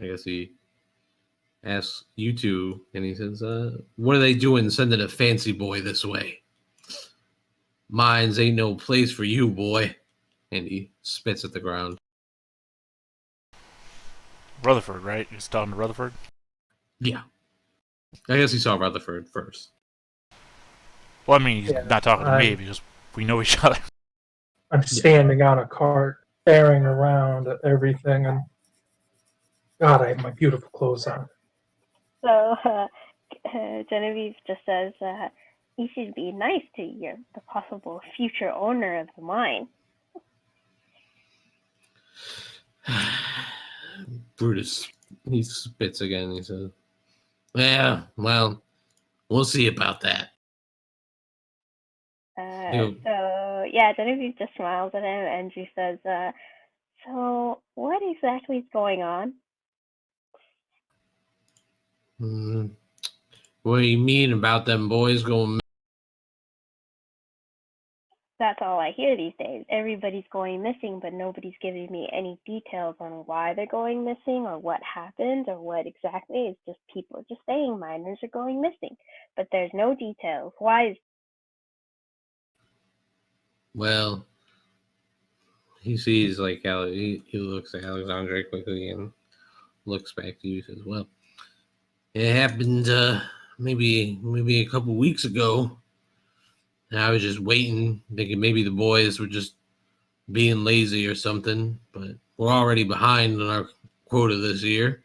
I guess he asks you two, and he says, "What are they doing sending a fancy boy this way? Mines ain't no place for you, boy." And he spits at the ground. Rutherford, right? He's talking to Rutherford? Yeah. I guess he saw Rutherford first. Well, I mean, he's Yeah, not talking to me because we know each other. I'm standing on a cart, staring around at everything, and God, I have my beautiful clothes on. So Genevieve just says, you should be nice to the possible future owner of the mine. Brutus, he spits again. He says, "Yeah, well, we'll see about that." So yeah, Genevieve just smiles at him and she says, so what exactly is going on? What do you mean about them boys going? That's all I hear these days. Everybody's going missing, but nobody's giving me any details on why they're going missing or what happened or what exactly. It's just people just saying miners are going missing, but there's no details. Why is... Well, he sees like he looks at Alexandre quickly and looks back to you and says, "Well, it happened maybe a couple weeks ago. And I was just waiting, thinking maybe the boys were just being lazy or something, but we're already behind on our quota this year."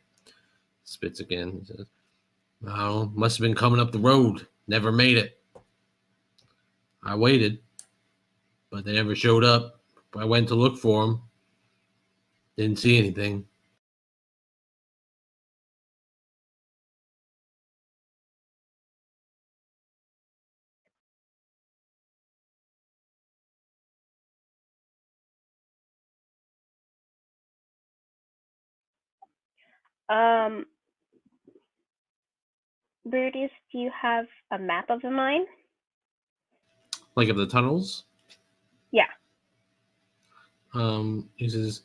Spits again. He says, "Oh, must have been coming up the road. Never made it. I waited, but they never showed up. I went to look for them. Didn't see anything." Brutus, do you have a map of the mine? Like of the tunnels? Yeah. He says,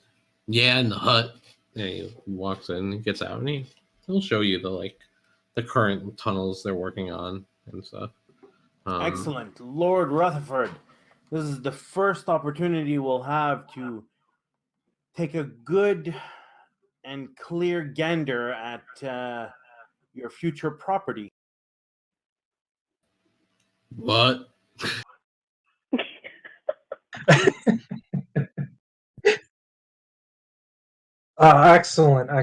"Yeah, in the hut." And he walks in, he gets out, and he'll show you the current tunnels they're working on and stuff. Excellent, Lord Rutherford. This is the first opportunity we'll have to take a good and clear gander at your future property. What? Excellent. Do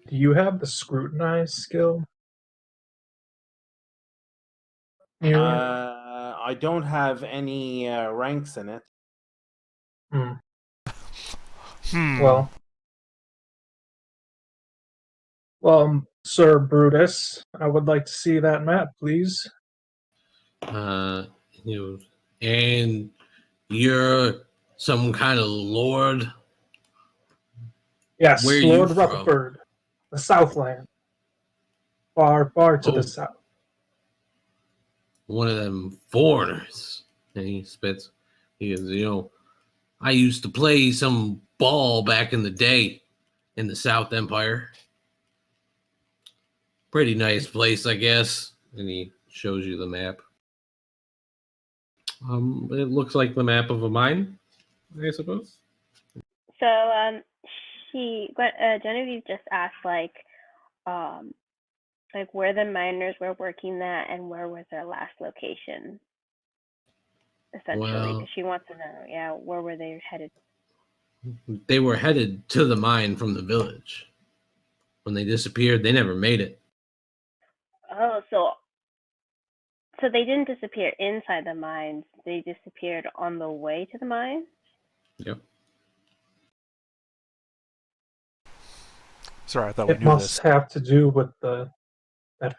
you have the scrutinize skill? I don't have any ranks in it. Well, Sir Brutus, I would like to see that map, please. And you're some kind of lord? Yes, Where are Lord you Rutherford, the Southland, far to the south. One of them foreigners. And he spits. He goes, I used to play some ball back in the day in the South Empire. Pretty nice place, I guess. And he shows you the map. It looks like the map of a mine, I suppose. So Genevieve just asked like where the miners were working at and where was their last location, essentially, because she wants to know, where were they headed? They were headed to the mine from the village. When they disappeared, they never made it. Oh, so they didn't disappear inside the mines. They disappeared on the way to the mines? Yep. Sorry, I thought we knew this. It must have to do with that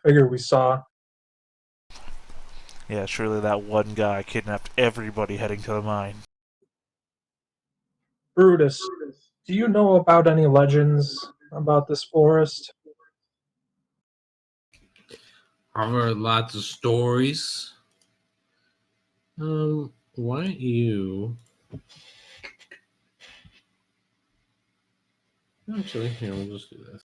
figure we saw. Yeah, surely that one guy kidnapped everybody heading to the mine. Brutus, do you know about any legends about this forest? I've heard lots of stories. Why don't you Actually, here, we'll just do this.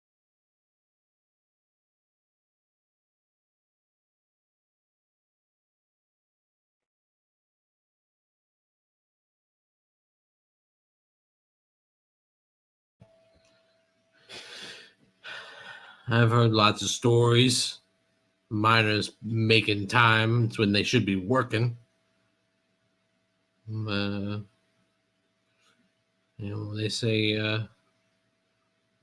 I've heard lots of stories. Miners making time. It's when they should be working. They say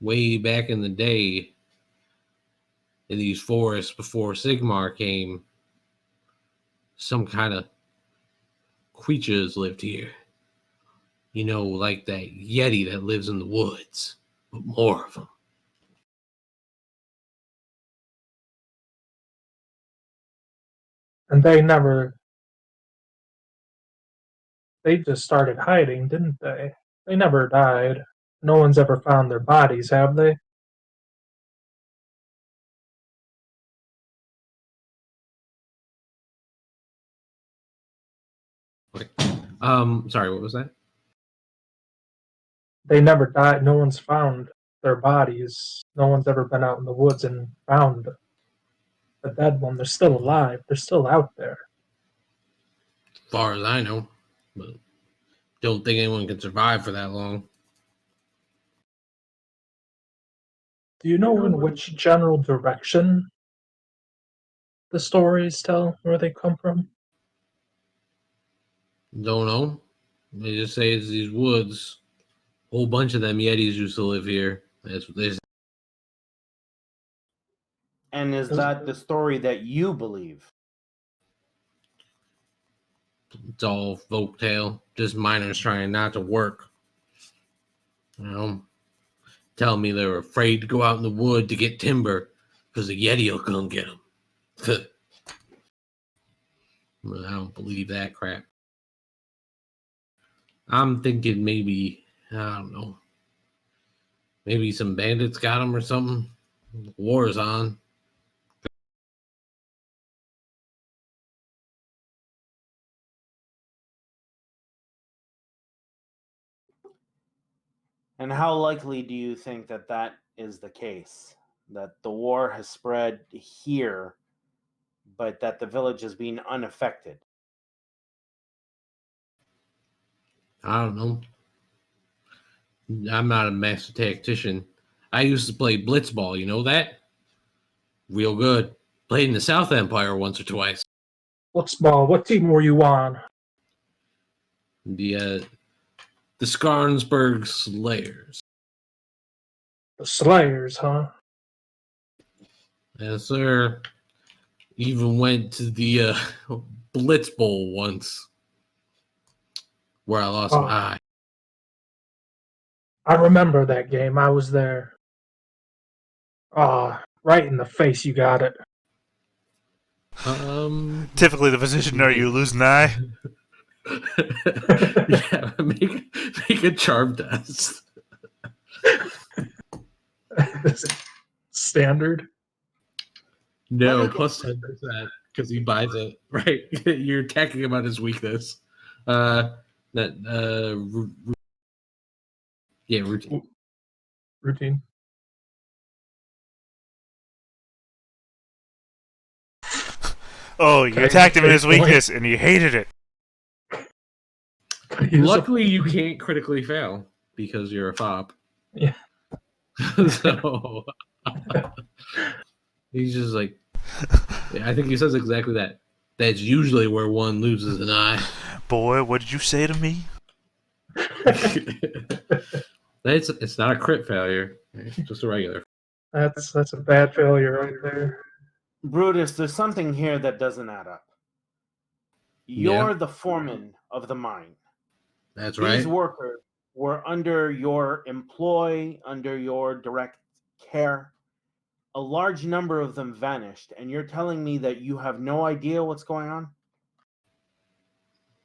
way back in the day, in these forests before Sigmar came, some kind of creatures lived here. Like that Yeti that lives in the woods, but more of them. And they just started hiding, didn't they? They never died. No one's ever found their bodies, have they? Sorry, what was that? They never died. No one's found their bodies. No one's ever been out in the woods and found a dead one. They're still alive. They're still out there. As far as I know, but don't think anyone can survive for that long. Do you know in which general direction the stories tell where they come from? Don't know. They just say it's these woods. A whole bunch of them Yetis used to live here. That's what they say. And is that the story that you believe? It's all folktale. Just miners trying not to work. Tell me they're afraid to go out in the wood to get timber because the Yeti will come get them. I don't believe that crap. I'm thinking maybe, I don't know, maybe some bandits got them or something. War's on. And how likely do you think that that is the case? That the war has spread here, but that the village has been unaffected? I don't know. I'm not a master tactician. I used to play blitzball, you know that? Real good. Played in the South Empire once or twice. Blitzball, what team were you on? The Skarnsburg Slayers. The Slayers, huh? Yes, sir. Even went to the Blitz Bowl once, where I lost my eye. I remember that game. I was there. Right in the face, you got it. Typically, the physician, are you losing an eye? Yeah, make a charm test. Standard? No, plus 10% because he buys it. Right, you're attacking him on his weakness. Routine. Routine. Oh, you attacked him in his weakness, and you hated it. Luckily, you can't critically fail because you're a fop. Yeah. So he's just like, I think he says exactly that. That's usually where one loses an eye. Boy, what did you say to me? It's not a crit failure. It's just a regular. That's a bad failure right there. Brutus, there's something here that doesn't add up. You're the foreman of the mine. That's right. These workers were under your employ, under your direct care. A large number of them vanished, and you're telling me that you have no idea what's going on?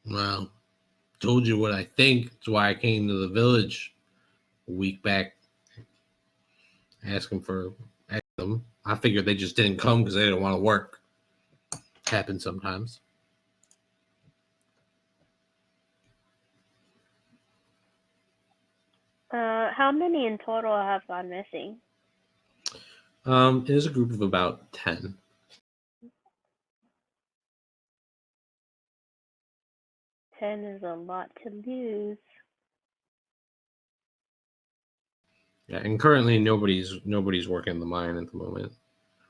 Well, told you what I think. That's why I came to the village a week back, asking them. I figured they just didn't come because they didn't want to work. Happens sometimes. how many in total have gone missing? It is a group of about 10. Ten is a lot to lose. Yeah, and currently nobody's working the mine at the moment.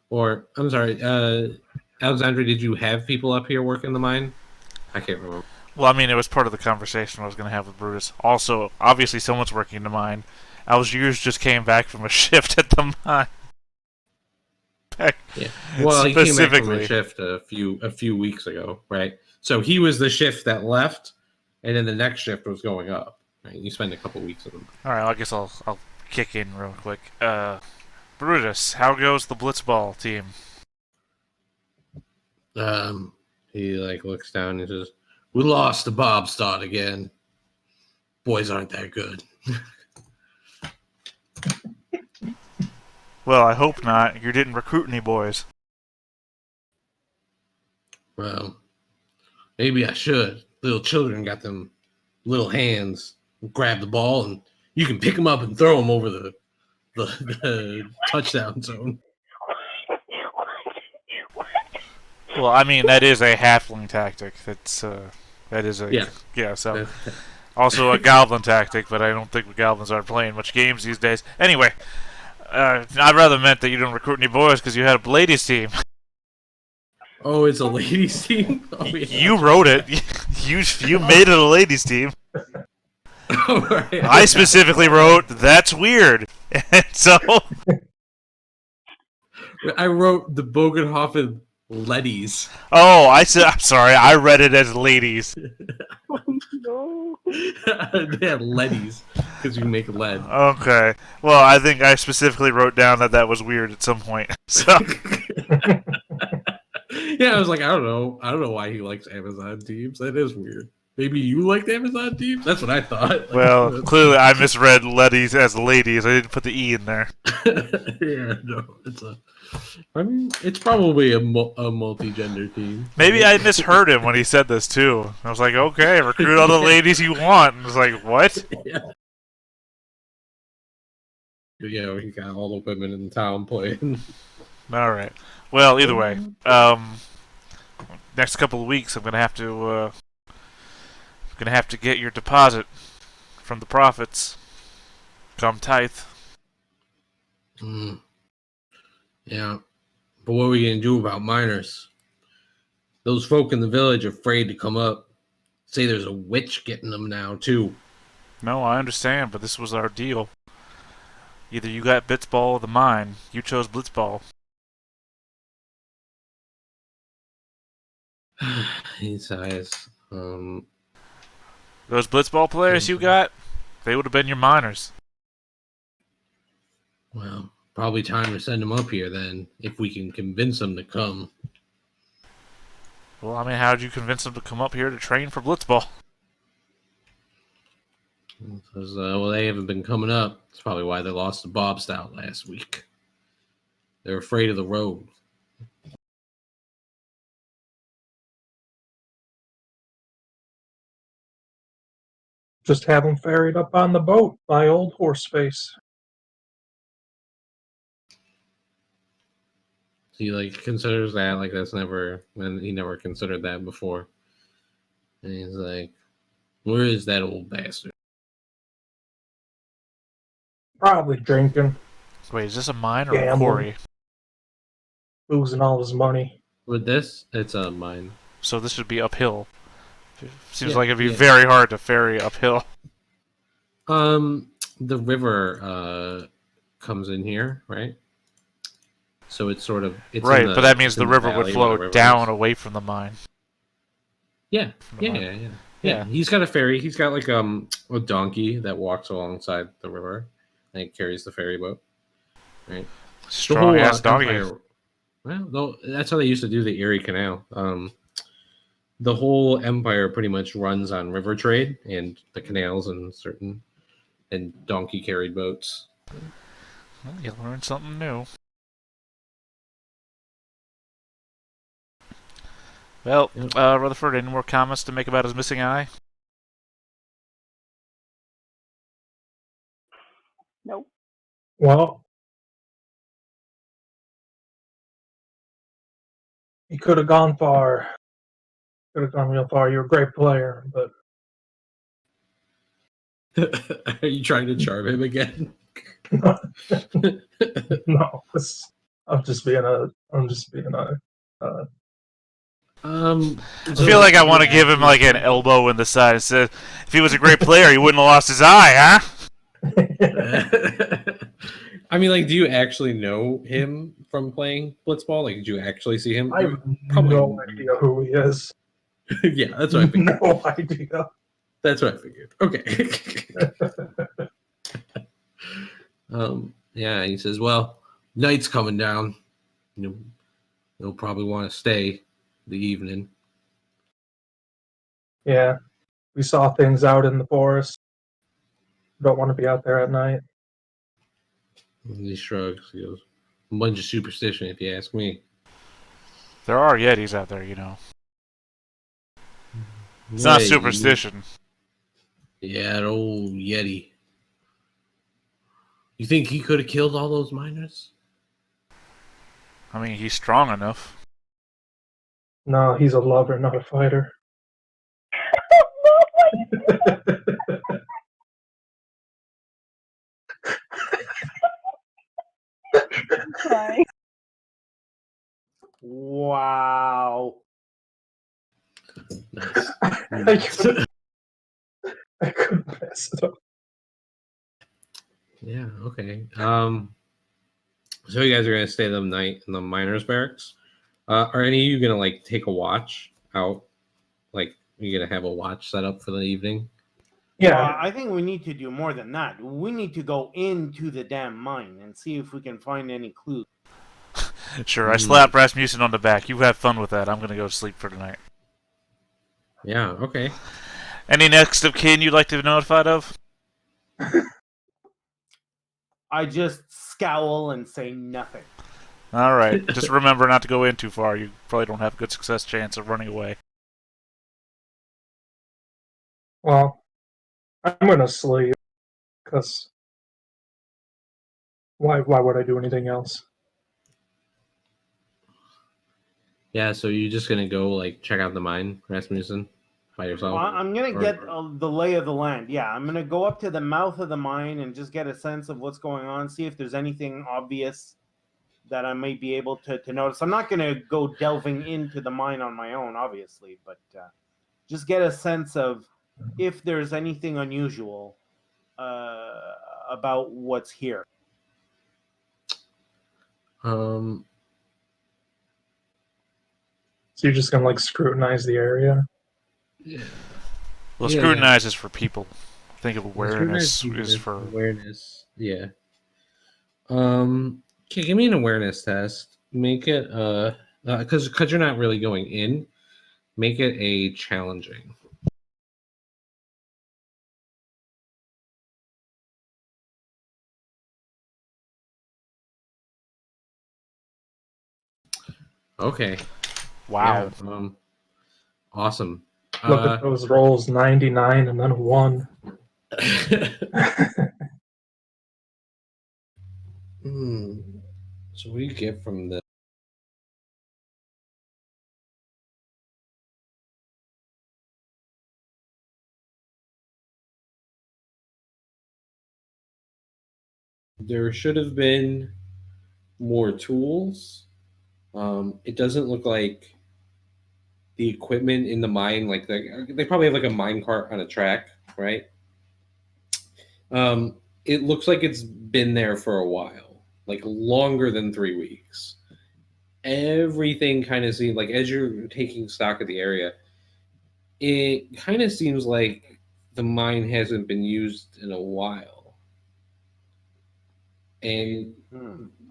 Or I'm sorry, Alexandra, did you have people up here working the mine? I can't remember. Well, I mean, it was part of the conversation I was going to have with Brutus. Also, obviously, someone's working the mine. Algiers just came back from a shift at the mine. Yeah. Well, he came back from Specifically. a shift a few weeks ago, right? So he was the shift that left, and then the next shift was going up. Right? You spend a couple weeks with him. All right, I guess I'll kick in real quick. Brutus, how goes the Blitzball team? He looks down and says, "We lost to Bobstad again. Boys aren't that good." Well, I hope not. You didn't recruit any boys. Well, maybe I should. Little children got them little hands. Grab the ball and you can pick them up and throw them over the touchdown zone. Well, I mean, that is a halfling tactic. That is a Yeah. So also a goblin tactic, but I don't think goblins are playing much games these days. Anyway, I'd rather meant that you didn't recruit any boys because you had a ladies team. Oh, it's a ladies team. Oh, yeah. You wrote it. You made it a ladies team. Oh, right. I specifically wrote that's weird, and so I wrote the Bogenhofen Leddies. oh, I'm sorry. I read it as ladies. No. They had leadies because you make lead. Okay. Well, I think I specifically wrote down that was weird at some point. So Yeah, I was like, I don't know why he likes Amazon teams. That is weird. Maybe you liked Amazon teams? That's what I thought. well, clearly I misread ladies as ladies. I didn't put the E in there. Yeah, no, I mean, it's probably a multi-gender team. Maybe I misheard him when he said this too. I was like, okay, recruit all the ladies you want. And I was like, what? Yeah. You know, he got all the women in town playing. All right. Well, either way, next couple of weeks I'm gonna have to get your deposit from the profits. Come tithe. Yeah, but what are we gonna do about miners? Those folk in the village are afraid to come up. Say there's a witch getting them now too. No, I understand, but this was our deal. Either you got Blitzball or the mine. You chose Blitzball. He sighs. Those Blitzball players you got, they would have been your miners. Well, probably time to send them up here then, if we can convince them to come. Well, I mean, how did you convince them to come up here to train for Blitzball? Because, well, they haven't been coming up. That's probably why they lost to Bobstout last week. They're afraid of the road. Just have them ferried up on the boat by old Horseface. He considers that that's never, and he never considered that before. And he's like, where is that old bastard? Probably drinking, Wait, is this a mine or a Gambling. quarry? losing all his money. With this, it's a mine. So this should be uphill. Seems Yeah, like it'd be yeah. very hard to ferry uphill. The river comes in here, right? So it's sort of Right, but that means it's the in river would valley where flow the river down is. away from the mine. Yeah, From the yeah, mine. yeah, yeah. Yeah. Yeah, he's got a ferry. He's got a donkey that walks alongside the river and it carries the ferry boat. Right. Strong ass doggy. empire, well, that's how they used to do the Erie Canal. The whole empire pretty much runs on river trade and the canals and donkey carried boats. Well, you learned something new. Well, Yep. Rutherford, any more comments to make about his missing eye? Nope. Well, you could have gone far. Could have gone real far. You're a great player, but Are you trying to charm him again? no, I'm just being a. I feel like I want to give him like an elbow in the side. It says, if he was a great player, he wouldn't have lost his eye, huh? I mean, like, do you actually know him from playing blitzball? Like, did you actually see him? I have Probably. no idea who he is. Yeah, that's what I figured. No idea. That's what I figured. Okay. Yeah, he says, well, night's coming down. You'll probably want to stay the evening. Yeah, we saw things out in the forest. Don't want to be out there at night. And he shrugs. He goes, a bunch of superstition, if you ask me. There are Yetis out there, you know. It's not superstition. Yeah, that old Yeti. You think he could have killed all those miners? I mean, he's strong enough. No, he's a lover, not a fighter. Sorry. Wow. Nice. I couldn't pass it up. Yeah, okay. So you guys are gonna stay the night in the miners' barracks. Are any of you gonna like take a watch out? Like, you gonna have a watch set up for the evening? Yeah, I think we need to do more than that. We need to go into the damn mine and see if we can find any clues. Sure, I slap Rasmussen on the back. You have fun with that. I'm going to go to sleep for tonight. Yeah, okay. Any next of kin you'd like to be notified of? I just scowl and say nothing. All right. Just remember not to go in too far. You probably don't have a good success chance of running away. well, I'm gonna sleep because why would I do anything else? Yeah, so you're just gonna go like check out the mine, Rasmussen, by yourself? Well, I'm going to get the lay of the land. Yeah, I'm going to go up to the mouth of the mine and just get a sense of what's going on, see if there's anything obvious that I might be able to notice. I'm not going to go delving into the mine on my own, obviously, but just get a sense of if there's anything unusual about what's here. So you're just gonna like scrutinize the area? Yeah. Well, Yeah. scrutinize is for people. Think of awareness is for... awareness. Yeah. Okay, give me an awareness test. Make it because you're not really going in. Make it a challenging. Okay. Wow. Yeah, awesome. Look at those rolls, 99 and then a 1. So what do you get from this? There should have been more tools. It doesn't look like the equipment in the mine, like they probably have like a mine cart on a track, right? It looks like it's been there for a while, like longer than 3 weeks. Everything kind of seems like, as you're taking stock of the area, it kind of seems like the mine hasn't been used in a while. And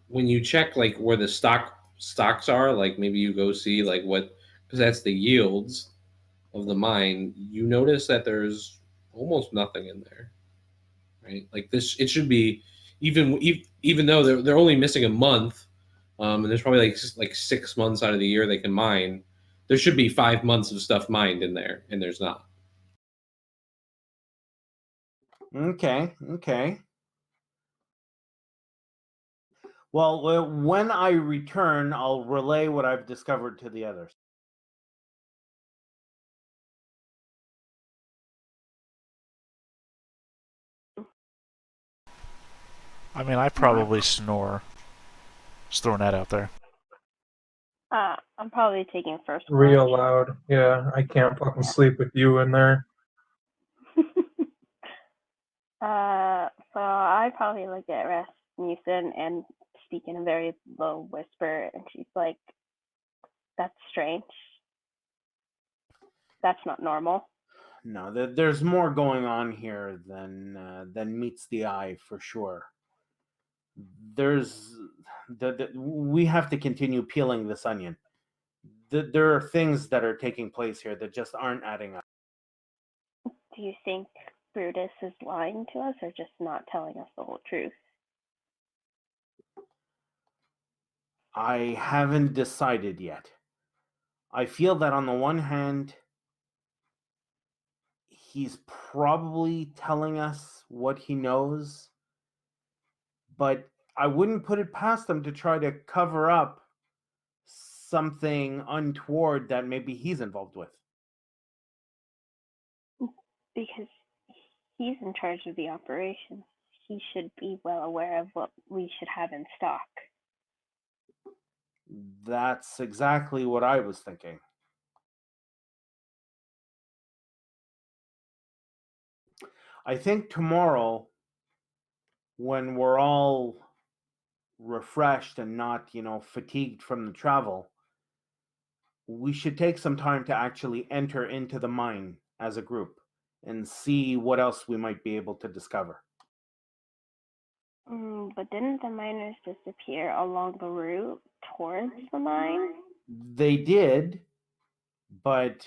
when you check like where the stocks are, like maybe you go see like what, because that's the yields of the mine, you notice that there's almost nothing in there, right? Like this, it should be even though they're only missing a month, and there's probably like 6 months out of the year they can mine. There should be 5 months of stuff mined in there, and there's not. Okay. Well, when I return, I'll relay what I've discovered to the others. I mean, I probably snore. Just throwing that out there. I'm probably taking first watch. Real loud. Yeah, I can't fucking sleep with you in there. So I probably look at Rasmussen and speak in a very low whisper, and she's like, "That's strange. That's not normal." No, there's more going on here than meets the eye for sure. There's we have to continue peeling this onion. There are things that are taking place here that just aren't adding up. Do you think Brutus is lying to us or just not telling us the whole truth? I haven't decided yet. I feel that on the one hand, he's probably telling us what he knows, but I wouldn't put it past him to try to cover up something untoward that maybe he's involved with. Because he's in charge of the operation. He should be well aware of what we should have in stock. That's exactly what I was thinking. I think tomorrow, when we're all refreshed and not, fatigued from the travel, we should take some time to actually enter into the mine as a group and see what else we might be able to discover. But didn't the miners disappear along the route towards the mine? They did, but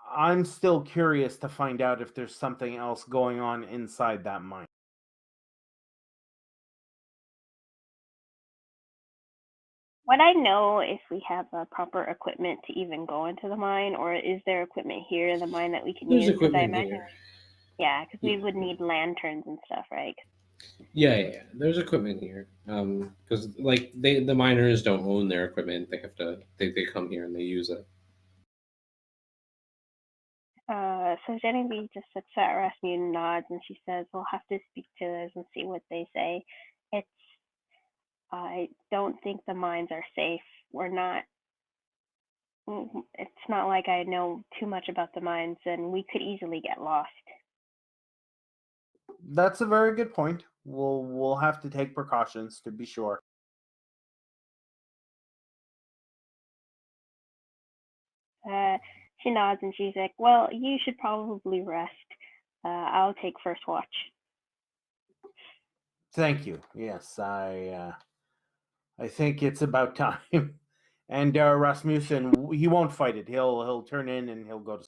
I'm still curious to find out if there's something else going on inside that mine. Would I know if we have the proper equipment to even go into the mine, or is there equipment here in the mine that we can There's use? 'Cause I equipment imagine, here. yeah, because we would need lanterns and stuff, right? Yeah. There's equipment here. Because like the miners don't own their equipment. They have to. They come here and they use it. So Genevieve just looks at Rasmussen and nods, and she says, "We'll have to speak to those and see what they say. I don't think the mines are safe. We're not. It's not like I know too much about the mines, and we could easily get lost." That's a very good point. We'll have to take precautions to be sure. She nods and she's like, "Well, you should probably rest. I'll take first watch." Thank you. Yes, I think it's about time. And Rasmussen, he won't fight it. He'll turn in and he'll go to.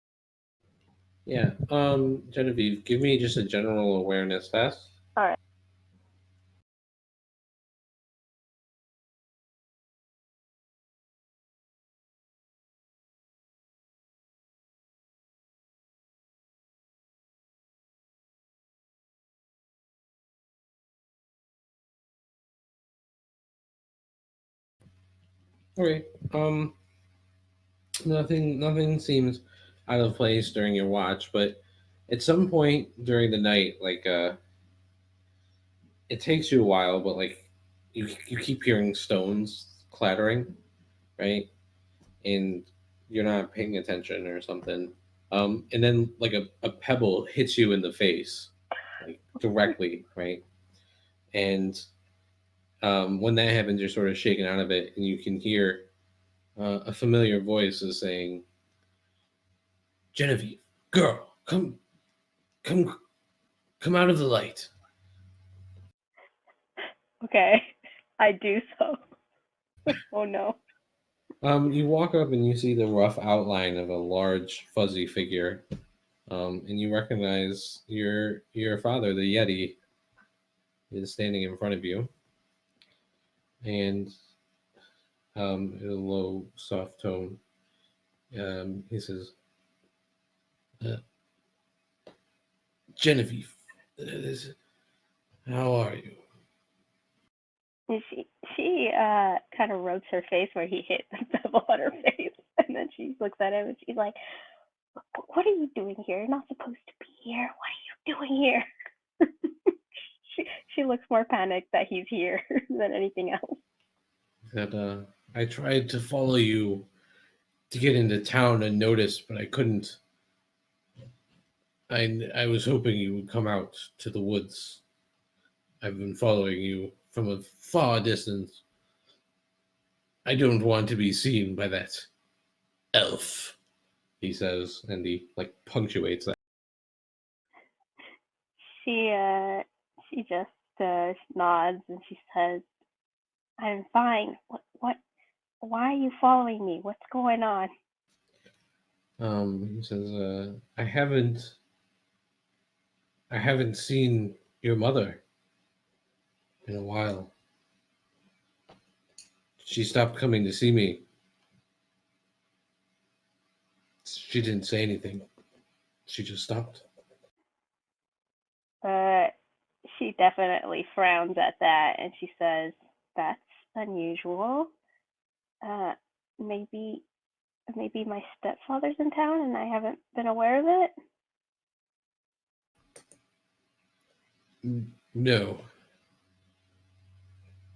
Yeah. Genevieve, give me just a general awareness test. All right. Okay. Nothing seems out of place during your watch, but at some point during the night, like it takes you a while, but like you keep hearing stones clattering, right? And you're not paying attention or something. And then like a pebble hits you in the face, like directly, right? And when that happens, you're sort of shaken out of it, and you can hear a familiar voice is saying, "Genevieve, girl, come, come out of the light." Okay. I do so. Oh no. You walk up and you see the rough outline of a large, fuzzy figure, and you recognize your father, the Yeti, is standing in front of you, and in a low, soft tone, he says, uh, "Genevieve, how are you?" And she kind of rubs her face where he hit the bevel on her face, and then she looks at him and she's like, "What are you doing here? You're not supposed to be here. What are you doing here?" she looks more panicked that he's here than anything else. That I tried to follow you to get into town unnoticed, but I couldn't. I was hoping you would come out to the woods. I've been following you from a far distance. I don't want to be seen by that elf, he says, and he like punctuates that. She just nods and she says, "I'm fine. What? Why are you following me? What's going on?" He says, I haven't seen your mother in a while. She stopped coming to see me. She didn't say anything. She just stopped. She definitely frowns at that and she says, "That's unusual. Maybe my stepfather's in town and I haven't been aware of it." No,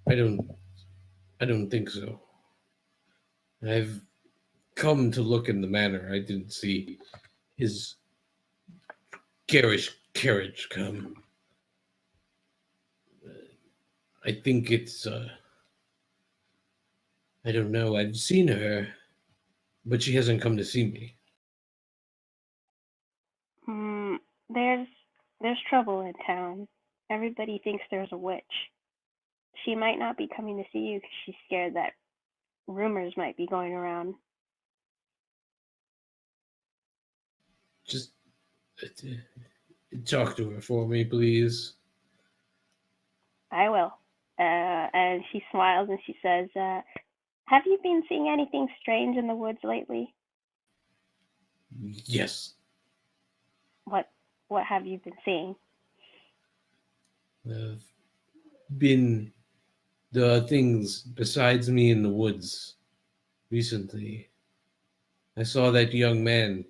I don't think so. I've come to look in the manor. I didn't see his garish carriage come. I think it's I don't know. I've seen her, but she hasn't come to see me. There's trouble in town. Everybody thinks there's a witch. She might not be coming to see you because she's scared that rumors might be going around. Just talk to her for me, please. I will. And she smiles and she says, "Have you been seeing anything strange in the woods lately?" Yes. What have you been seeing? There are things besides me in the woods recently. I saw that young man,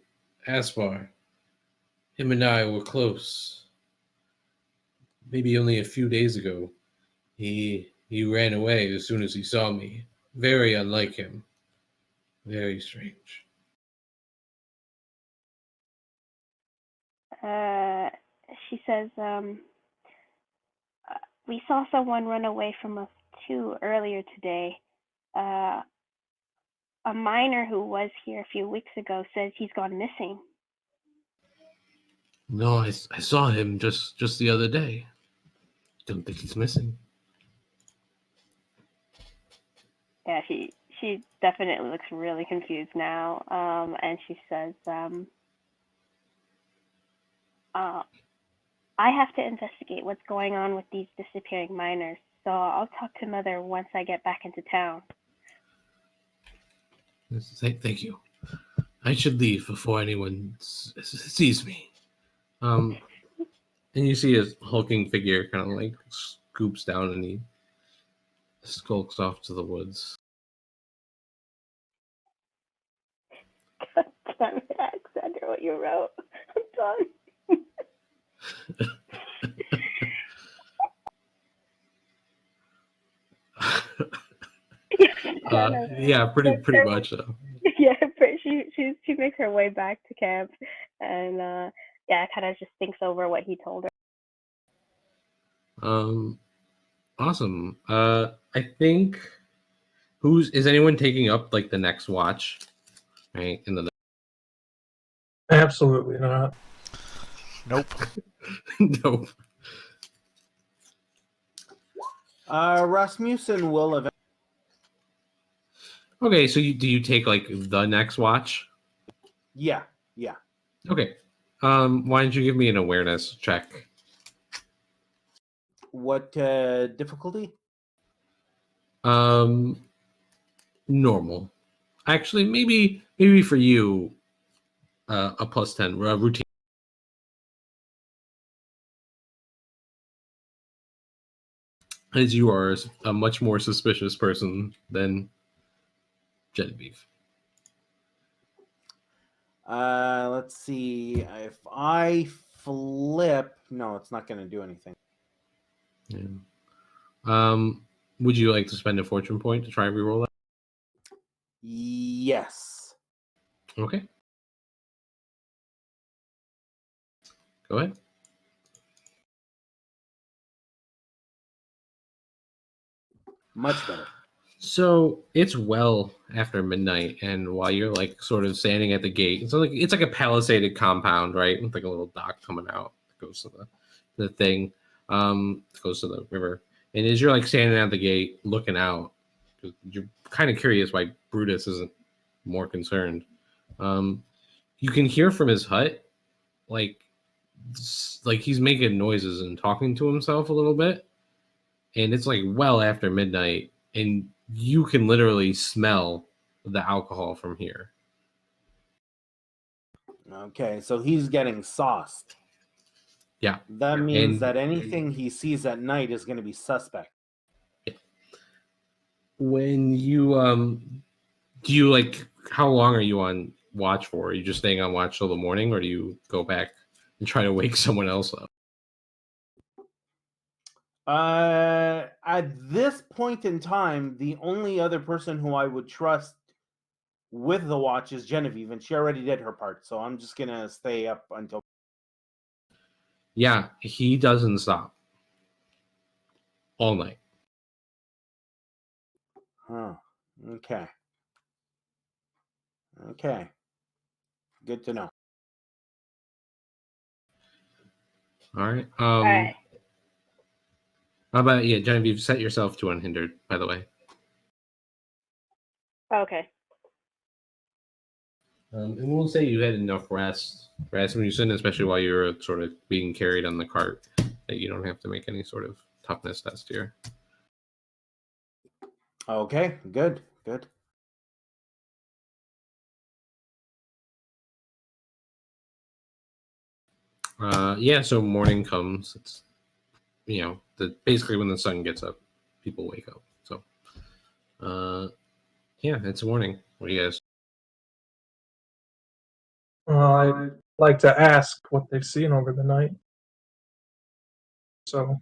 Aspar. Him and I were close. Maybe only a few days ago. He ran away as soon as he saw me. Very unlike him. Very strange. She says, "We saw someone run away from us too earlier today. A miner who was here a few weeks ago says he's gone missing." No, I saw him just the other day. Don't think he's missing. Yeah, she definitely looks really confused now. And she says, "I have to investigate what's going on with these disappearing miners, so I'll talk to Mother once I get back into town." Thank you. I should leave before anyone sees me. And you see his hulking figure kind of like scoops down and he skulks off to the woods. God damn it, Alexander, what you wrote. I'm done. Yeah, pretty much so. Yeah, she makes her way back to camp and kind of just thinks over what he told her. Awesome. I think is anyone taking up like the next watch? Right? In the Absolutely not. Nope. Nope. Rasmussen will eventually. Okay, so do you take like the next watch? Yeah. Okay. Why don't you give me an awareness check? What difficulty? Normal. Actually, maybe for you, a plus 10 routine. as you are a much more suspicious person than Genevieve. Let's see. If I flip, no, it's not going to do anything. Yeah. Would you like to spend a fortune point to try and reroll that? Yes. Okay. Go ahead. Much better. So it's well after midnight, and while you're like sort of standing at the gate, so like it's like a palisaded compound, right? With like a little dock coming out that goes to the thing, goes to the river. And as you're like standing at the gate looking out, you're kind of curious why Brutus isn't more concerned. You can hear from his hut, like he's making noises and talking to himself a little bit, and it's like well after midnight, and you can literally smell the alcohol from here. Okay, so he's getting sauced. Yeah. That means And- that anything he sees at night is going to be suspect. When you do you like how long are you on watch for? Are you just staying on watch till the morning, or do you go back and try to wake someone else up? At this point in time, the only other person who I would trust with the watch is Genevieve, and she already did her part, so I'm just gonna stay up until. Yeah, he doesn't stop all night. Huh. Okay. Okay. Good to know. All right. All right. How about Genevieve? Set yourself to unhindered. By the way. Okay. And we'll say you had enough rest when you sit, especially while you were sort of being carried on the cart, that you don't have to make any sort of toughness test here. Okay. Good. Good. So morning comes. It's basically when the sun gets up, people wake up. So it's morning. What do you guys? I'd like to ask what they've seen over the night. So,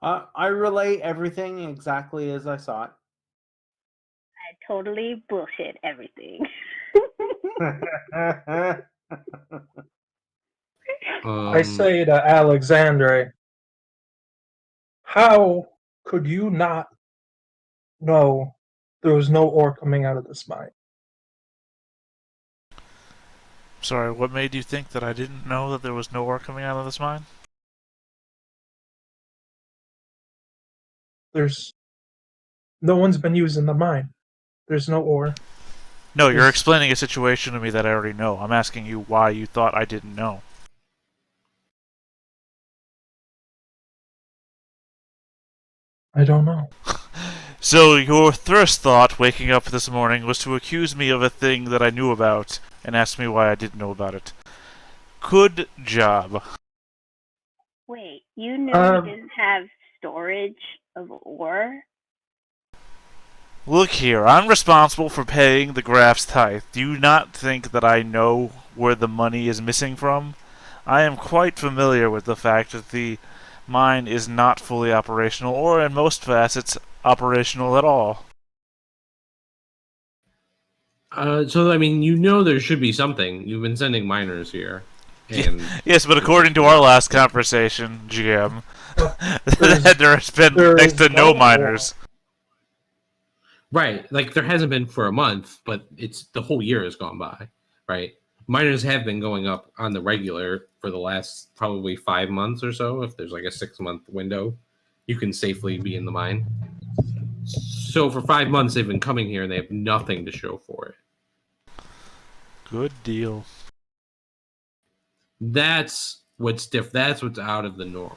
I relay everything exactly as I saw it. I totally bullshit everything. I say to Alexandre, how could you not know there was no ore coming out of this mine? Sorry, what made you think that I didn't know that there was no ore coming out of this mine? No one's been using the mine. There's no ore. No, you're There's- explaining a situation to me that I already know. I'm asking you why you thought I didn't know. I don't know. So your first thought waking up this morning was to accuse me of a thing that I knew about and ask me why I didn't know about it. Good job. Wait, you knew Um, we didn't have storage of ore? Look here, I'm responsible for paying the Graf's tithe. Do you not think that I know where the money is missing from? I am quite familiar with the fact that the mine is not fully operational, or in most facets, operational at all. So I mean, there should be something. You've been sending miners here, and Yes, but according to our last conversation, GM, There's- there has been there next is to no no miners. right, like there hasn't been for a month, but it's the whole year has gone by, right? Miners have been going up on the regular for the last probably 5 months or so. If there's like a 6-month window, you can safely be in the mine. So for 5 months, they've been coming here and they have nothing to show for it. Good deal. That's what's different. That's what's out of the norm.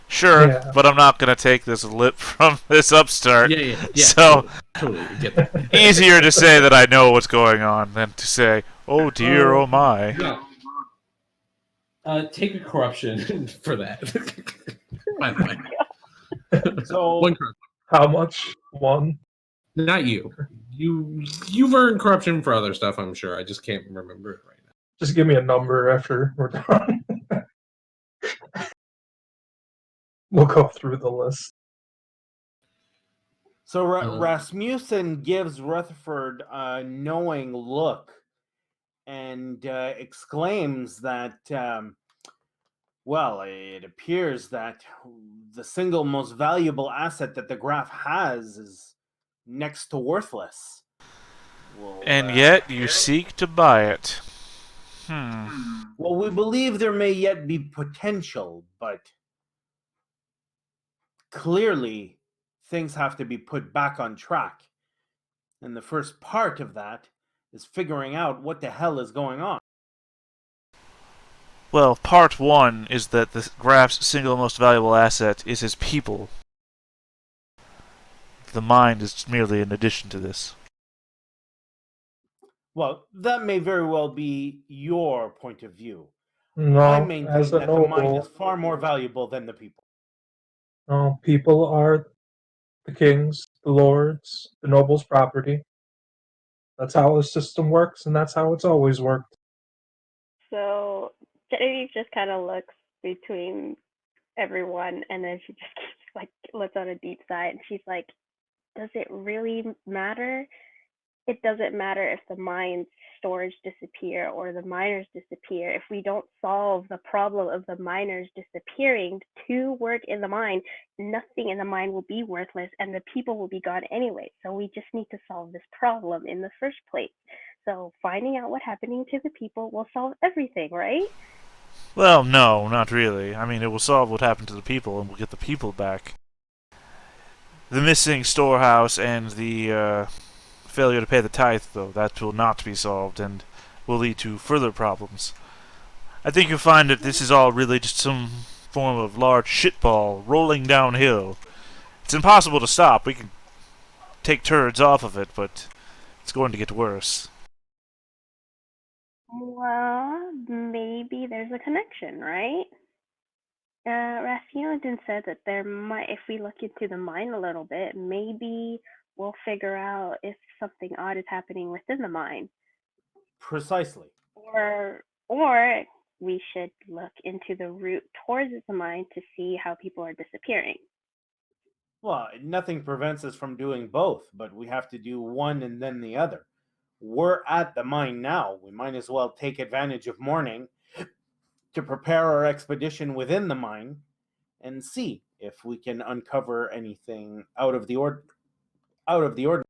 Sure, Yeah. but I'm not going to take this lip from this upstart. Yeah. So- totally get that. Easier to say that I know what's going on than to say, oh dear, oh my. Yeah. Take a corruption for that. By the way. So One corruption. How much? One? Not you. You've earned corruption for other stuff, I'm sure. I just can't remember it right now. Just give me a number after we're done. We'll go through the list. So Rasmussen gives Rutherford a knowing look and exclaims that, well, it appears that the single most valuable asset that the graph has is next to worthless. Well, And yet you seek to buy it. Well, we believe there may yet be potential, but clearly things have to be put back on track. And the first part of that is figuring out what the hell is going on. Well, part one is that the graph's single most valuable asset is his people. The mind is merely an addition to this. Well, that may very well be your point of view. No, I maintain as a that the mind noble, is far more valuable than the people. no, people are the kings, the lords, the nobles' property. That's how the system works, and that's how it's always worked. So Genevieve just kind of looks between everyone, and then she just keeps, like, lets out a deep sigh, and she's like, does it really matter? It doesn't matter if the mine's storage disappear or the miners disappear. If we don't solve the problem of the miners disappearing to work in the mine, nothing in the mine will be worthless and the people will be gone anyway. So we just need to solve this problem in the first place. So finding out what's happening to the people will solve everything, right? Well, no, not really. I mean, it will solve what happened to the people, and we'll get the people back. The missing storehouse and the failure to pay the tithe, though, that will not be solved and will lead to further problems. I think you'll find that this is all really just some form of large shitball rolling downhill. It's impossible to stop. We can take turds off of it, but it's going to get worse. Well, maybe there's a connection, right? Rasmussen said that there might, if we look into the mine a little bit, maybe we'll figure out if something odd is happening within the mine. Precisely. Or we should look into the route towards the mine to see how people are disappearing. Well, nothing prevents us from doing both, but we have to do one and then the other. We're at the mine now. We might as well take advantage of morning to prepare our expedition within the mine and see if we can uncover anything out of the ordinary.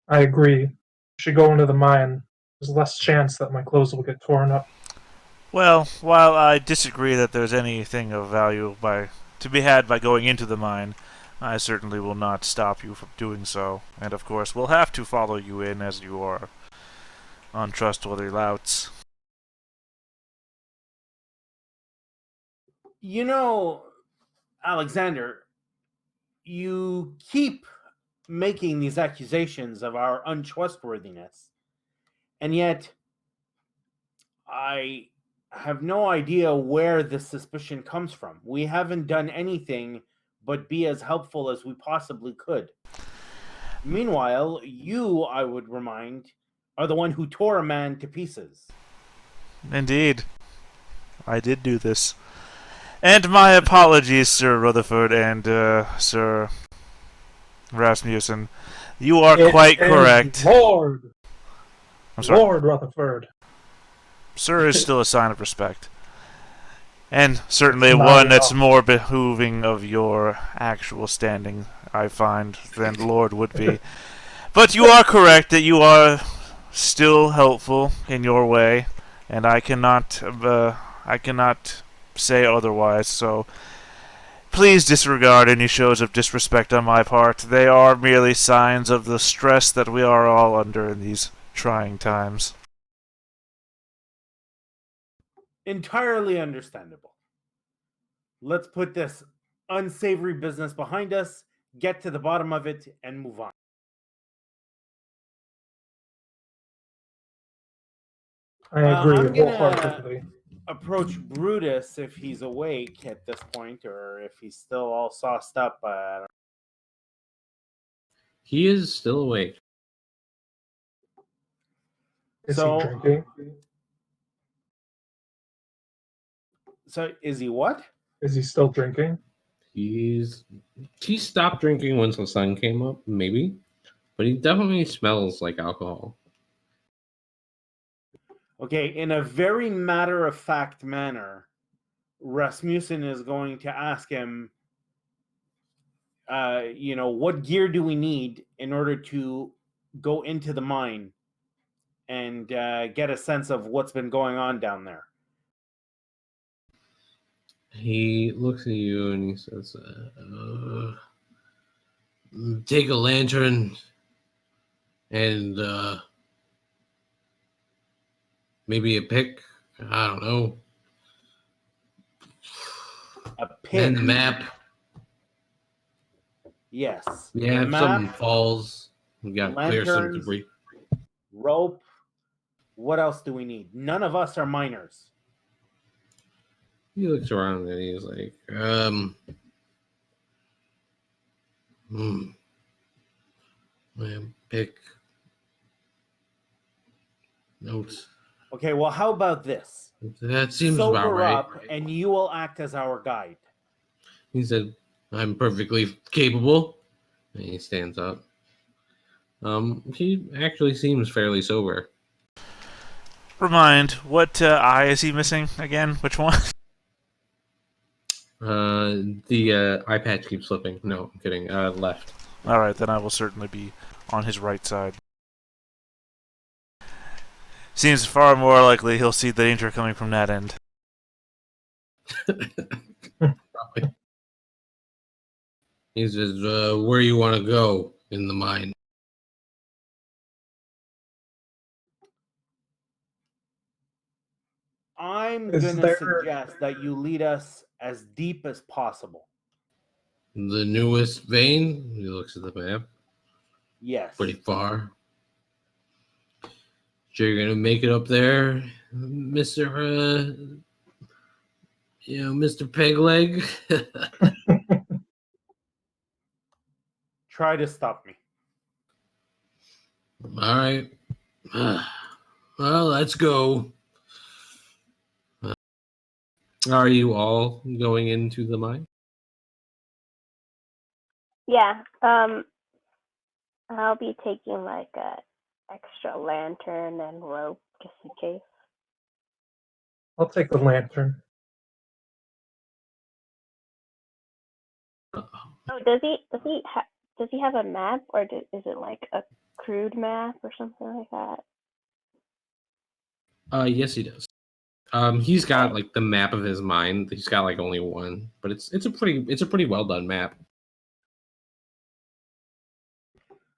I agree. Should go into the mine. There's less chance that my clothes will get torn up. Well, while I disagree that there's anything of value to be had by going into the mine, I certainly will not stop you from doing so. And of course, we'll have to follow you in as you are untrustworthy louts. You know, Alexander, you keep making these accusations of our untrustworthiness, and yet I have no idea where this suspicion comes from. We haven't done anything but be as helpful as we possibly could. Meanwhile, you, I would remind, are the one who tore a man to pieces. Indeed. I did do this. And my apologies, Sir Rutherford and Sir Rasmussen. You are quite correct. Lord! I'm sorry. Lord Rutherford. Sir is still a sign of respect. And certainly Not one at that's all. more behooving of your actual standing, I find, than Lord would be. But you are correct that you are still helpful in your way, and I cannot say otherwise, so please disregard any shows of disrespect on my part. They are merely signs of the stress that we are all under in these trying times. Entirely understandable. Let's put this unsavory business behind us, get to the bottom of it, and move on. I agree I'm gonna- wholeheartedly. approach Brutus if he's awake at this point, or if he's still all sauced up. He is still awake. Is So- he drinking? So is he what? Is he still drinking? He stopped drinking once the sun came up, maybe, but he definitely smells like alcohol. Okay, in a very matter-of-fact manner, Rasmussen is going to ask him, what gear do we need in order to go into the mine and get a sense of what's been going on down there? He looks at you and he says, take a lantern and maybe a pick. I don't know. A pick. And the map. Yes. Yeah, The if map, something falls, we got to clear some lanterns. debris. rope. What else do we need? None of us are miners. He looks around and he's like, man, pick notes. Okay, well, how about this? That seems Sober about right. up, and you will act as our guide. He said, I'm perfectly capable. And he stands up. He actually seems fairly sober. Remind, what eye is he missing again? Which one? The eye patch keeps slipping. No, I'm kidding. Left. All right, then I will certainly be on his right side. Seems far more likely he'll see the danger coming from that end. Probably. He says, where you want to go in the mine? I'm Is going to there- suggest that you lead us as deep as possible. The newest vein? He looks at the map. Yes. Pretty far. Sure you're gonna make it up there, Mr. Mr. Pegleg? Try to stop me. All right. Well, let's go. Are you all going into the mine? Yeah. I'll be taking like a extra lantern and rope just in case. I'll take the lantern. Oh, does he have a map, or is it like a crude map or something like that? Yes, he does. He's got like the map of his mine. He's got like only one, but it's a pretty well done map.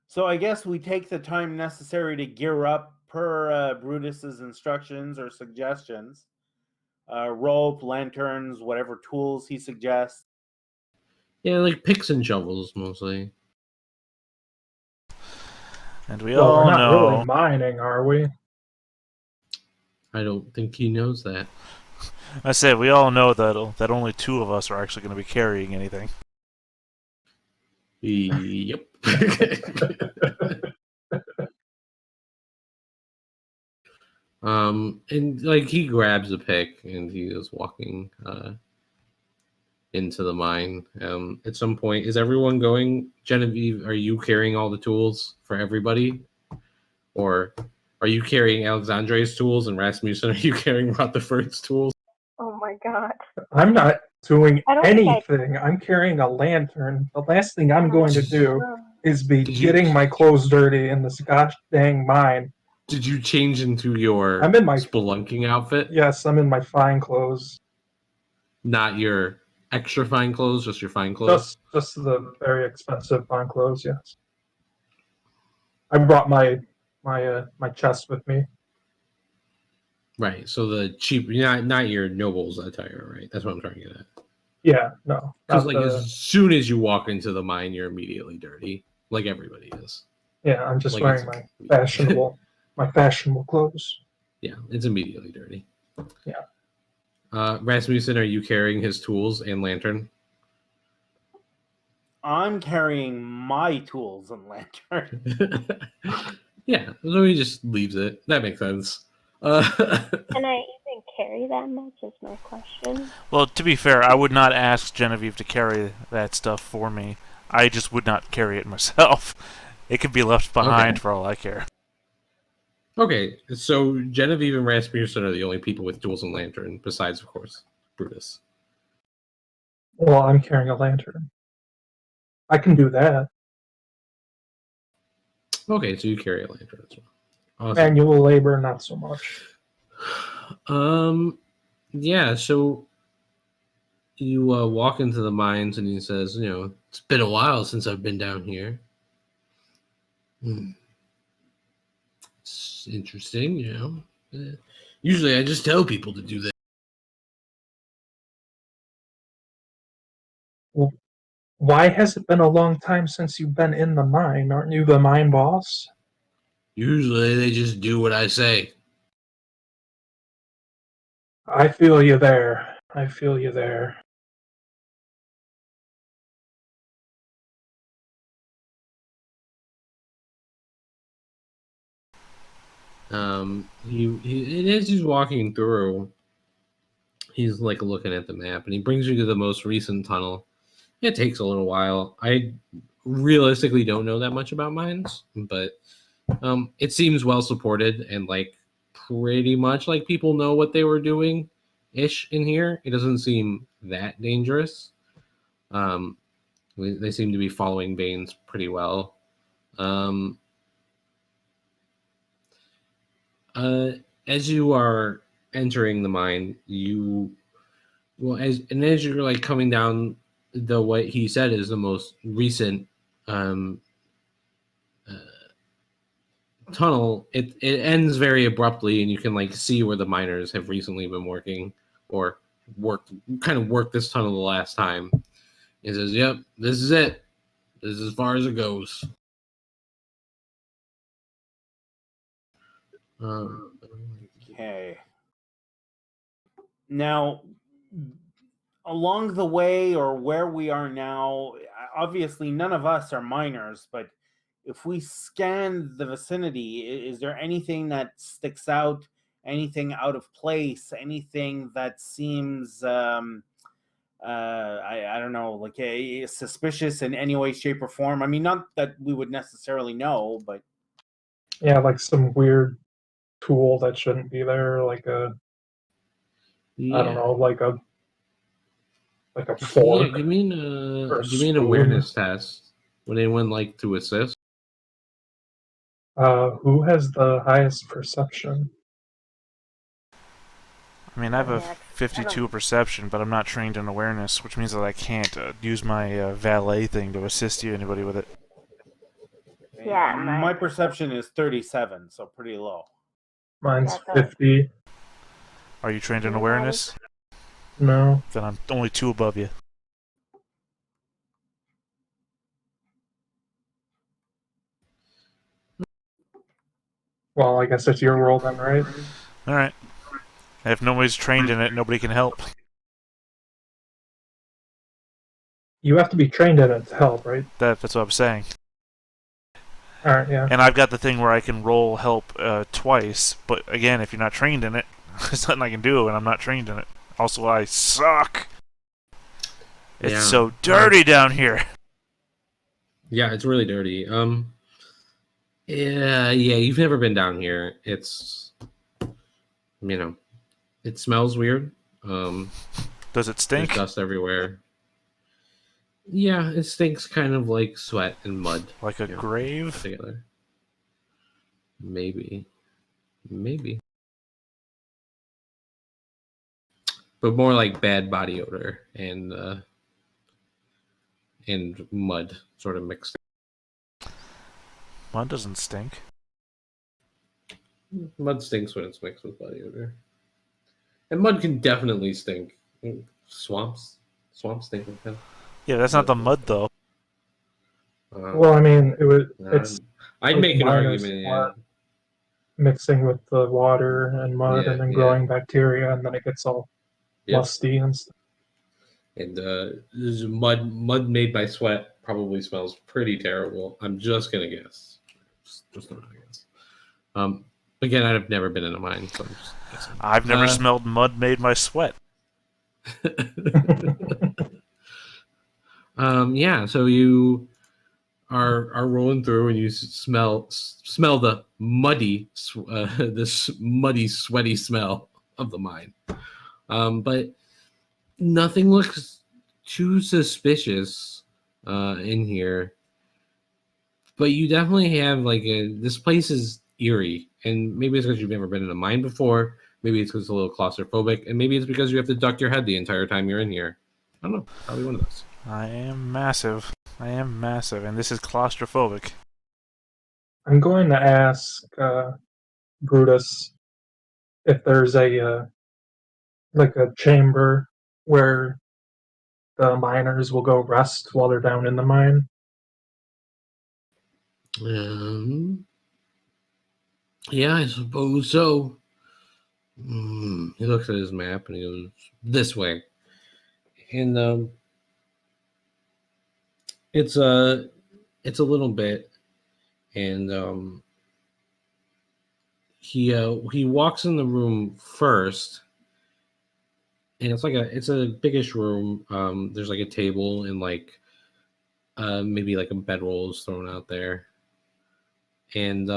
So I guess we take the time necessary to gear up per Brutus's instructions or suggestions. Rope, lanterns, whatever tools he suggests. Yeah, like picks and shovels mostly. And we Well, all we're not know. really mining, are we? I don't think he knows that. I say we all know that only two of us are actually going to be carrying anything. Yep. And like he grabs a pick and he is walking into the mine. At some point, is everyone going? Genevieve, are you carrying all the tools for everybody, or are you carrying Alexandre's tools and Rasmussen? Are you carrying Rutherford's tools? Oh my god. I'm not doing I don't think anything. I'm carrying a lantern. The last thing I'm going to do Oh. is be Did you- getting my clothes dirty in this gosh dang mine. Did you change into your I'm in my- spelunking outfit? Yes, I'm in my fine clothes. Not your extra fine clothes, just your fine clothes. Just the very expensive fine clothes. Yes. I brought my chest with me. Right. So the cheap, not your noble's attire, right? That's what I'm trying to get at. Yeah, no. Because not like the- as soon as you walk into the mine, you're immediately dirty, like everybody is. yeah, I'm just Like wearing my fashionable clothes. Yeah, it's immediately dirty. Yeah. Rasmussen, are you carrying his tools and lantern? I'm carrying my tools and lantern. Yeah, so he just leaves it. That makes sense. Can I even carry that much? Is my question. Well, to be fair, I would not ask Genevieve to carry that stuff for me. I just would not carry it myself. It could be left behind for all I care. Okay, so Genevieve and Rasmussen are the only people with tools and lantern, besides, of course, Brutus. Well, I'm carrying a lantern. I can do that. Okay, so you carry a lantern as well. Awesome. Manual labor, not so much. Yeah, so you walk into the mines and he says, it's been a while since I've been down here. It's interesting, Usually I just tell people to do that. Well, why has it been a long time since you've been in the mine? Aren't you the mine boss? Usually they just do what I say. I feel you there. I feel you there. He as he's walking through, he's like looking at the map and he brings you to the most recent tunnel. It takes a little while. I realistically don't know that much about mines, but it seems well supported and like pretty much like people know what they were doing ish in here. It doesn't seem that dangerous. They seem to be following veins pretty well. As you are entering the mine, as you're like coming down what he said is the most recent tunnel, it ends very abruptly, and you can like see where the miners have recently been working or worked this tunnel the last time. He says, "Yep, this is it. This is as far as it goes." Okay. Now, along the way or where we are now, obviously none of us are miners, but if we scan the vicinity, is there anything that sticks out, anything out of place, anything that seems I don't know, like suspicious in any way, shape, or form? I mean, not that we would necessarily know, but Yeah, like some weird tool that shouldn't be there, like I don't know, like a fork. Give me an awareness test. Would anyone like to assist? Who has the highest perception? I mean, I have a 52 perception, but I'm not trained in awareness, which means that I can't use my valet thing to assist anybody with it. Yeah, my perception is 37, so pretty low. Mine's 50. Are you trained in awareness? No. Then I'm only 2 above you. Well, I guess it's your world then, right? Alright. If nobody's trained in it, nobody can help. You have to be trained in it to help, right? That's what I'm saying. Alright, yeah. And I've got the thing where I can roll help twice, but again, if you're not trained in it, there's nothing I can do, and I'm not trained in it. Also, I suck. It's so dirty down here. Yeah, it's really dirty. Yeah, you've never been down here. It's, it smells weird. Does it stink? There's dust everywhere. Yeah, it stinks kind of like sweat and mud. Like a grave? Together. Maybe. But more like bad body odor and mud sort of mixed. Mud doesn't stink. Mud stinks when it's mixed with body odor. And mud can definitely stink. Swamps stink like that. Yeah, that's not the mud, though. Well, I mean, it's... I'd make an argument, yeah. Mixing with the water and mud and then growing bacteria, and then it gets all Yep. musty and stuff. And this mud made by sweat probably smells pretty terrible. I'm just gonna guess. Just gonna guess. Again, I've never been in a mine, so I'm just guessing. I've never smelled mud made by sweat. Yeah, so you are rolling through and you smell the muddy, this muddy, sweaty smell of the mine. But nothing looks too suspicious in here. But you definitely have this place is eerie, and maybe it's because you've never been in a mine before. Maybe it's because it's a little claustrophobic, and maybe it's because you have to duck your head the entire time you're in here. I don't know. Probably one of those. I am massive, and this is claustrophobic. I'm going to ask Brutus if there's a chamber where the miners will go rest while they're down in the mine. Yeah, I suppose so. He looks at his map and he goes this way, and it's a little bit, and he walks in the room first, and it's a biggish room. There's like a table and maybe like a bedroll is thrown out there, and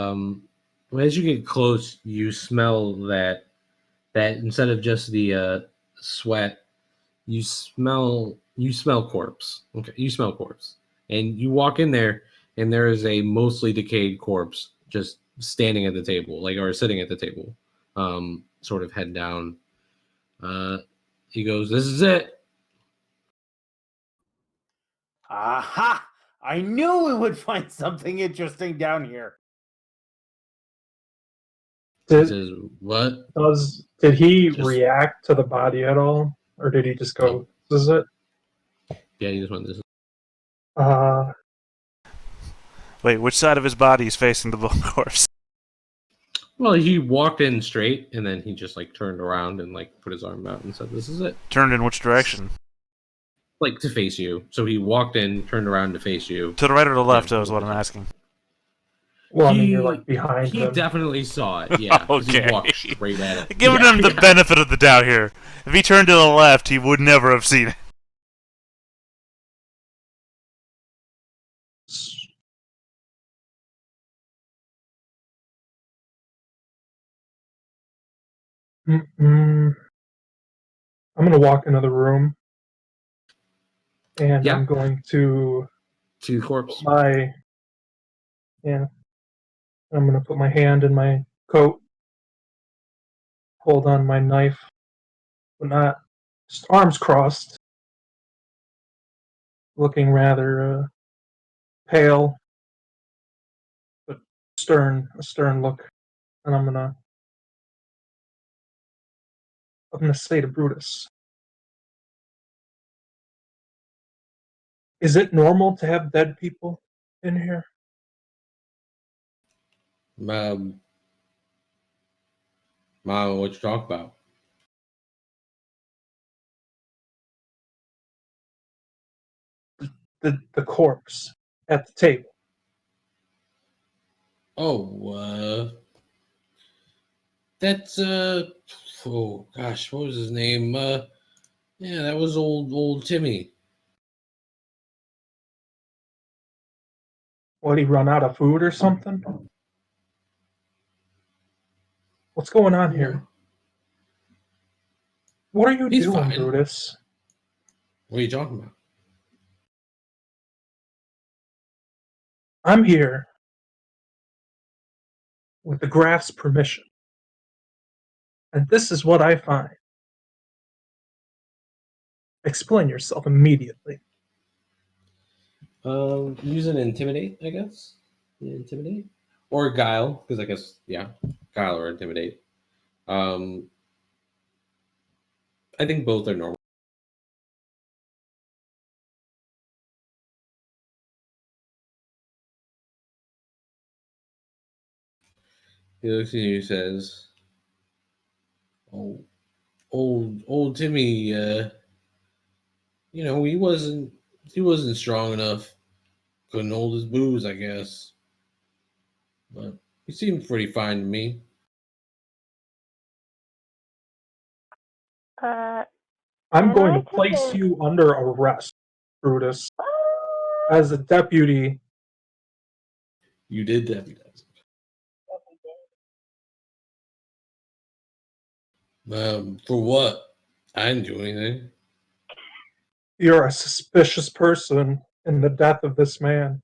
as you get close, you smell that instead of just the sweat, you smell corpse. Okay, you smell corpse, and you walk in there, and there is a mostly decayed corpse just standing at the table, or sitting at the table, sort of head down. He goes, "This is it." Aha! I knew we would find something interesting down here. He Did says, "What?" did he Just- react to the body at all, or did he just go, Nope. "This is it"? Yeah, he just went, "This is." Wait, which side of his body is facing the corpse? Well, he walked in straight, and then he just turned around and put his arm out and said, "This is it." Turned in which direction? To face you. So he walked in, turned around to face you. To the right or the left, Yeah. is what I'm asking. Well, I mean, you're behind He him. definitely saw it. Yeah, 'cause Okay. He walked straight at it. Giving him the benefit of the doubt here. If he turned to the left, he would never have seen it. I'm going to walk into the room, and Yeah. I'm going to To the corpse. I'm going to put my hand in my coat, hold on my knife, but not just arms crossed, looking rather pale, but a stern look, and I'm gonna say to Brutus, "Is it normal to have dead people in here?" Mom, what you talk about? The corpse at the table. Oh, that's oh gosh, what was his name? Yeah, that was old Timmy. What, he run out of food or something? What's going on here? What are you He's doing, fine. Brutus? What are you talking about? I'm here with the Graf's permission, and this is what I find. Explain yourself immediately. Use an intimidate, I guess. Yeah, intimidate or guile, because I guess guile or intimidate. I think both are normal. He looks at you and says, "Oh, old Timmy, he wasn't strong enough. Couldn't hold his booze, I guess. But he seemed pretty fine to me. Uh, I'm and going I to took place it. you under arrest, Brutus, as a deputy. You did deputize him. For what? I didn't do anything. You're a suspicious person in the death of this man.